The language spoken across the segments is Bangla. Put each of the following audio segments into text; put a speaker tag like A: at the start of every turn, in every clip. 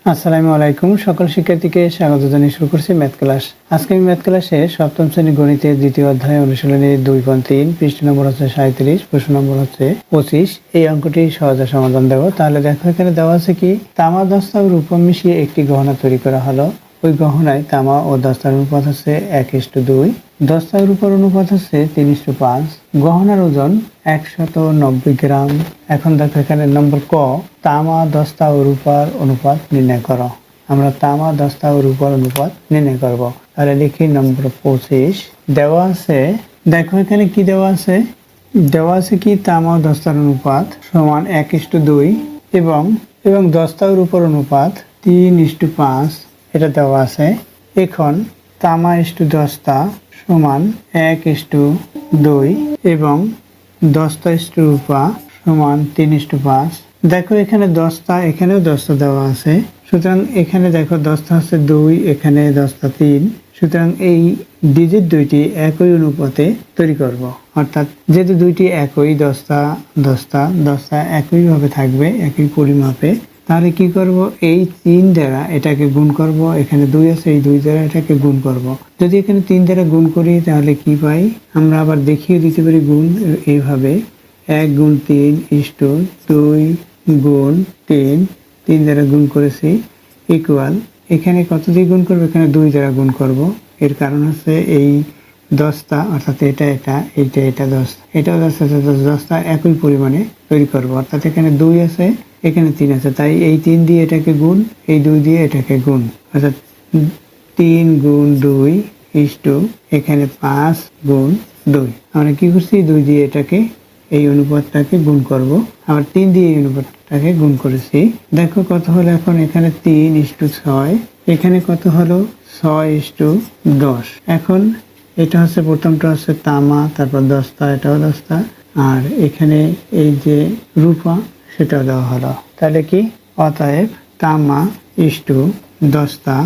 A: আসসালামু আলাইকুম। সকল শিক্ষার্থীকে স্বাগত জানিয়ে শুরু করছি ম্যাথ ক্লাস। আজকে আমি ম্যাথ ক্লাসে সপ্তম শ্রেণী গণিতের দ্বিতীয় অধ্যায় অনুশীলনী 2.3 পৃষ্ঠ নম্বর হচ্ছে 37, প্রশ্ন নম্বর হচ্ছে 25। এই অঙ্কটি সহজে সমাধান দেব। তাহলে দেখো এখানে দেওয়া আছে কি, তামা দস্তা ও রূপা মিশিয়ে একটি গহনা তৈরি করা হলো। ওই গহনায় তামা ও দস্তার অনুপাত হচ্ছে 1:2, দস্তা ও রূপার অনুপাত হচ্ছে 3:5, গহনার ওজন 190 গ্রাম। এখন দেখো এখানে নম্বর ক, তামা দস্তা ও রূপার অনুপাত নির্ণয় করো। আমরা তামা দস্তা ও রূপার অনুপাত নির্ণয় করব। তাহলে লিখি নম্বর 25। দেওয়া আছে, দেখো এখানে কি দেওয়া আছে, দেওয়া আছে কি তামা ও দস্তার অনুপাত সমান 1:2 এবং দস্তা ও রূপার অনুপাত 3:5, এটা দেওয়া আছে। এখন তামা দস্তা সমান 1:2 এবং দস্তা রূপা সমান 3:5। দেখো এখানে দস্তা, এখানেও দস্তা দেওয়া আছে, সুতরাং এখানে দেখো দস্তা হচ্ছে 2, এখানে দস্তা 3, সুতরাং এই ডিজিট দুইটি একই অনুপাতে তৈরি করব। অর্থাৎ যেহেতু দুইটি একই, দস্তা দস্তা দস্তা একইভাবে থাকবে, একই পরিমাপে, তাহলে কি করব, এই 3 দ্বারা এটাকে গুণ করব। এখানে 2 আছে, এই 2 দ্বারা এটাকে গুণ করব। যদি এখানে 3 দ্বারা গুণ করি তাহলে কি পাই, আমরা আবার দেখিয়ে দিতে পারি গুণ এইভাবে, 1 গুণ 3:2 গুণ 3 দ্বারা গুণ করেছি ইকুয়াল, এখানে কত দিয়ে গুণ করবো, এখানে 2 দ্বারা গুণ করব। এর কারণ হচ্ছে এই দস্তা, অর্থাৎ এটা দস্তা, এটাও দস্তা একই পরিমাণে তৈরি করব। অর্থাৎ এখানে 2 আছে, এখানে 3 আছে, তাই এই 3 দিয়ে এটাকে গুণ, এই 2 দিয়ে এটাকে গুণ, অর্থাৎ 3 গুণ 2:, এখানে 5 গুণ 2। আমরা কি করছি, 2 দিয়ে এটাকে, এই অনুপাতটাকে গুণ করব, আবার 3 দিয়ে এই অনুপাতটাকে গুণ করেছি। দেখো কত হলো, এখন এখানে 3:6, এখানে কত হলো 6:10। এখন এটা হচ্ছে, প্রথমটা হচ্ছে তামা, তারপর দস্তা, এটাও দস্তা, আর এখানে এই যে রূপা সেটাও দেওয়া হলো। তাহলে কি, অতএব তামা দস্তা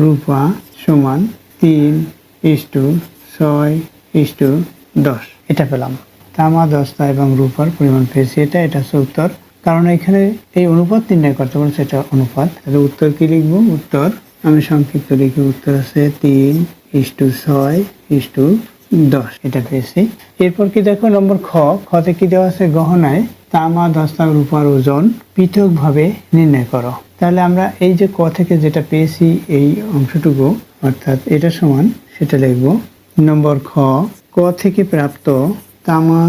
A: রূপা সমান 3:6:10, এটা পেলাম। তামা দস্তা এবং রূপার পরিমাণ পেয়েছি, এটা হচ্ছে উত্তর। কারণ এখানে এই অনুপাত নির্ণয় করতে বলছে, এটা অনুপাত। তাহলে উত্তর কি লিখবো, উত্তর আমি সংক্ষিপ্ত লিখি, উত্তর আছে 3:6:10, এটা পেয়েছি। এরপর কি দেখো নম্বর খ, খতে কি দেওয়া আছে, গহনায় তামা দস্তা রূপার ওজন পৃথকভাবে নির্ণয় করো। তাহলে আমরা এই যে ক থেকে যেটা পেয়েছি এই অংশটুকু, অর্থাৎ এটা সমান, সেটা লিখব। নম্বর খ, ক থেকে প্রাপ্ত তামা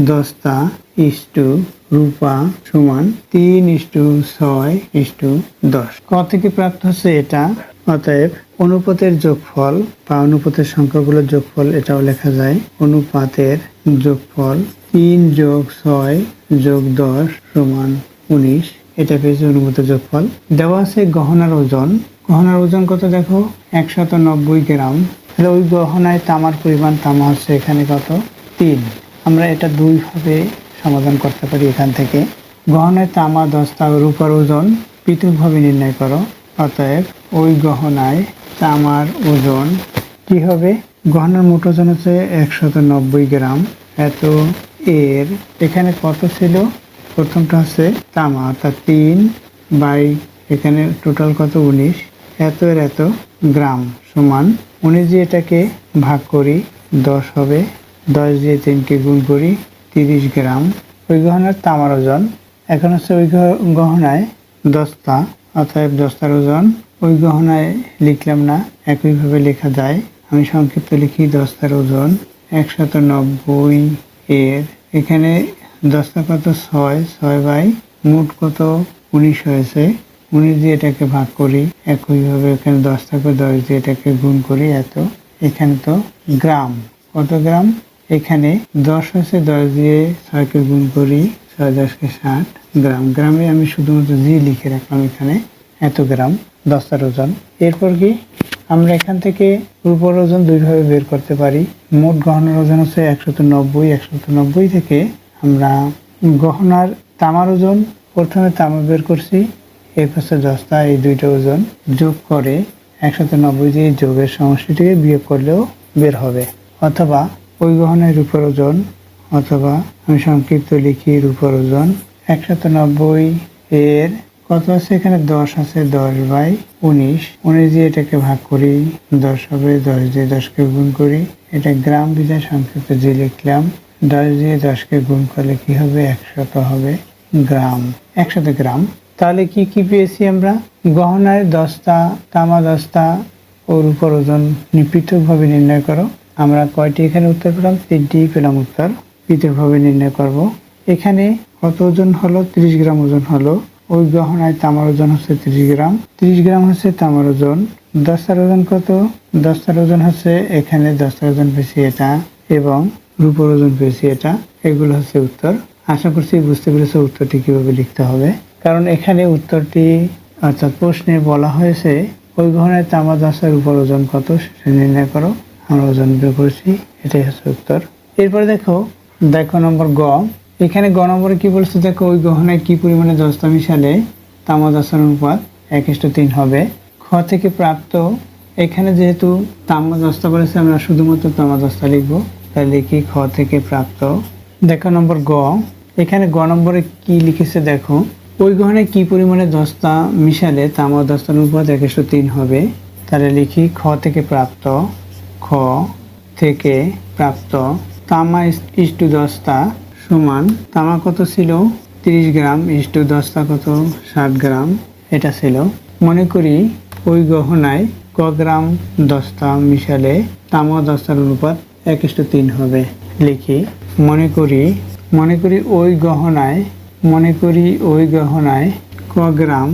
A: দস্তা রূপা সমান 3:6:10। ক থেকে প্রাপ্ত হচ্ছে এটা, অতএব অনুপাতের যোগফল বা অনুপাতের সংখ্যাগুলোর যোগফল, এটাও লেখা যায়, অনুপাতের যোগফল 3+6+10 সমান 19, এটা পেয়েছে অনুপাতের যোগফল। দেওয়া আছে গহনার ওজন, গহনার ওজন কত দেখো, 190 গ্রাম। তাহলে ওই গহনায় তামার পরিমাণ, তামা হচ্ছে এখানে কত, 3। আমরা এটা 2 ভাবে সমাধান করতে পারি। এখান থেকে গহনায় তামা দস্তা ও রূপার ওজন পৃথকভাবে নির্ণয় করো। অতএব ওই গহনায় তামার ওজন কি হবে, গহনার মোট ওজন হচ্ছে 190 গ্রাম। এত এর এখানে কত ছিল, প্রথমটা হচ্ছে তামা, অর্থাৎ 3 বাই এখানে টোটাল কত 19, এত এর এত গ্রাম সমান 19 দিয়ে এটাকে ভাগ করি 10 হবে, 10 দিয়ে 3কে গুণ করি 30 গ্রাম। ওই গহনার তামার ওজন। এখন হচ্ছে ওই গহনায় দস্তা, অতএব দস্তার ওজন, ওই গহনায় লিখলাম না, একইভাবে লেখা যায়, আমি সংক্ষিপ্ত লিখি, দস্তার ওজন 190 এর, এখানে দস্তা কত 6 বাই মোট কত 19 হয়েছে, 19 দিয়ে এটাকে ভাগ করি, একইভাবে এখানে দস্তা করে 10 দিয়ে এটাকে গুণ করি এত, এখানে তো গ্রাম, কত গ্রাম, এখানে 10 হচ্ছে, 10 দিয়ে 6কে গুণ করি, 6×10 = 60 গ্রাম। গ্রামে আমি শুধুমাত্র জি লিখে রাখলাম, এখানে এত গ্রাম দস্তার ওজন। এরপর কি, আমরা এখান থেকে রূপার ওজন 2 ভাবে বের করতে পারি। মোট গহনার ওজন হচ্ছে 190, 190 থেকে আমরা গহনার তামার ওজন, প্রথমে তামা বের করছি, এর পাশে দস্তা, এই দুইটা ওজন যোগ করে 190 দিয়ে যোগের সমষ্টিটিকে বিয়োগ করলেও বের হবে। অথবা ওই গহনায় রূপার ওজন, অথবা আমি সংক্ষিপ্ত লিখি রূপার ওজন 190 এর কত আছে এখানে 10 আছে, 10/19। 19 দিয়ে এটাকে ভাগ করি, 10 হবে, 10 দিয়ে 10কে গুণ করি, এটা গ্রাম বিধায় সংক্ষেপে জি লিখলাম। 10 দিয়ে 10কে গুণ করলে কি হবে, 100 হবে গ্রাম, 100 গ্রাম। তাহলে কি কি পেয়েছি আমরা? গহনায় দস্তা, তামা দস্তা ও রূপার ওজন পৃথকভাবে নির্ণয় করো। আমরা কয়টি এখানে উত্তর পেলাম? 3টি পেলাম উত্তর। পৃথকভাবে নির্ণয় করব। এখানে কত ওজন হলো? 30 গ্রাম ওজন হলো। ওই গহনায় তামার ওজন হচ্ছে 30 গ্রাম। 30 গ্রাম হচ্ছে তামার ওজন। দস্তার ওজন কত? দস্তার ওজন হচ্ছে, এখানে দস্তার ওজন পেয়েছি এটা, এবং রূপর ওজন পেয়েছি এটা। এগুলো হচ্ছে উত্তর। আশা করছি বুঝতে পেরেছো উত্তরটি কিভাবে লিখতে হবে। কারণ এখানে উত্তরটি অর্থাৎ প্রশ্নে বলা হয়েছে ওই গহনায় তামা দস্তার রূপর ওজন কত সেটা নির্ণয় করো। আমরা ওজন বের করেছি, এটাই হচ্ছে উত্তর। এরপরে দেখো নম্বর গ। এখানে গ নম্বরে কি বলছে দেখো, ওই গহনায় কি পরিমাণে দস্তা মিশালে তামা দস্তার অনুপাত 1:3 হবে। খ থেকে প্রাপ্ত, এখানে যেহেতু তামা দস্তা বলেছে আমরা শুধুমাত্র তামা দস্তা লিখবো, তাই লিখি খ থেকে প্রাপ্ত। দেখো নম্বর গ। এখানে গ নম্বরে কি লিখেছে দেখো, ওই গহনায় কি পরিমাণে দস্তা মিশালে তামা দস্তার অনুপাত 1:3 হবে। তাহলে লিখি খ থেকে প্রাপ্ত, খ থেকে প্রাপ্ত তামা ইস্টু দস্তা সমান, তামা কত ছিল 30 গ্রাম, ইস্টু দস্তা কত 60 গ্রাম, এটা ছিল। মনে করি ওই গহনায় ক গ্রাম দস্তা মিশালে তামা দস্তার অনুপাত 1:3 হবে। লিখি মনে করি ওই গহনায় ক গ্রাম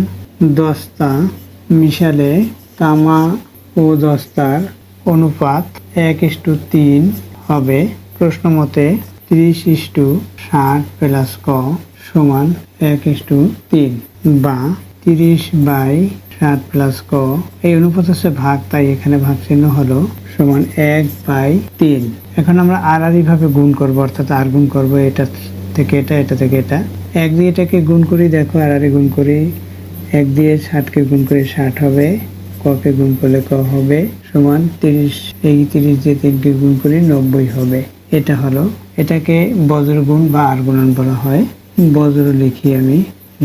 A: দস্তা মিশালে তামা ও দস্তার অনুপাত 1:3 হবে। প্রশ্ন মতে 30:60 প্লাস ক সমান 1:3, বা 30/60 প্লাস ক, এই অনুপাত হচ্ছে ভাগ, তাই এখানে ভাগ চিহ্ন হলো, সমান 1/3। এখন আমরা আর ভাবে গুণ করবো, অর্থাৎ আর গুণ করবো, এটা থেকে এটা, এটা থেকে এটা। 1 দিয়ে এটাকে গুণ করি, দেখো আর গুণ করি, 1 দিয়ে 60কে গুণ করি 60 হবে, ককে গুণ করলে ক হবে, সমান 30। এই 30 দিয়ে 3কে গুণ করি 90 হবে। এটা হলো, এটাকে বজ্র গুণ বা আর গুণন বলা হয়। বজ্র লিখি আমি,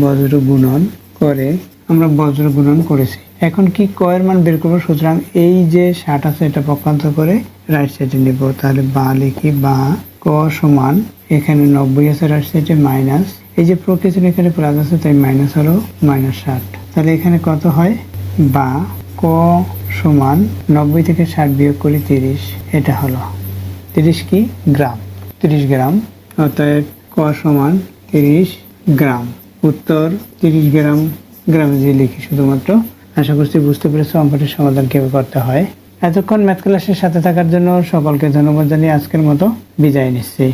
A: বজ্র গুণন করে আমরা বজ্র গুণন করেছি। এখন কি ক এর মান বের করবো, সুতরাং এই যে 60 আছে এটা পক্ষান্তর করে রাইট সাইডে নিব। তাহলে বা লিখি, বা ক সমান, এখানে 90 আছে রাইট সাইডে, মাইনাস, এই যে প্রকৃতির এখানে প্লাস আছে তাই মাইনাস হলো -60। তাহলে এখানে কত হয়, বা ক সমান 90 থেকে 60 বিয়োগ করি 30, এটা হলো 30 কি গ্রাম, 30 গ্রাম। অতএব ক সমান 30 গ্রাম। উত্তর 30 গ্রাম। গ্রামে যে লিখি শুধুমাত্র। আশা করছি বুঝতে পেরেছো অঙ্কটির সমাধান কিভাবে করতে হয়। এতক্ষণ ম্যাথ ক্লাসের সাথে থাকার জন্য সকলকে ধন্যবাদ জানিয়ে আজকের মতো বিদায় নিচ্ছি।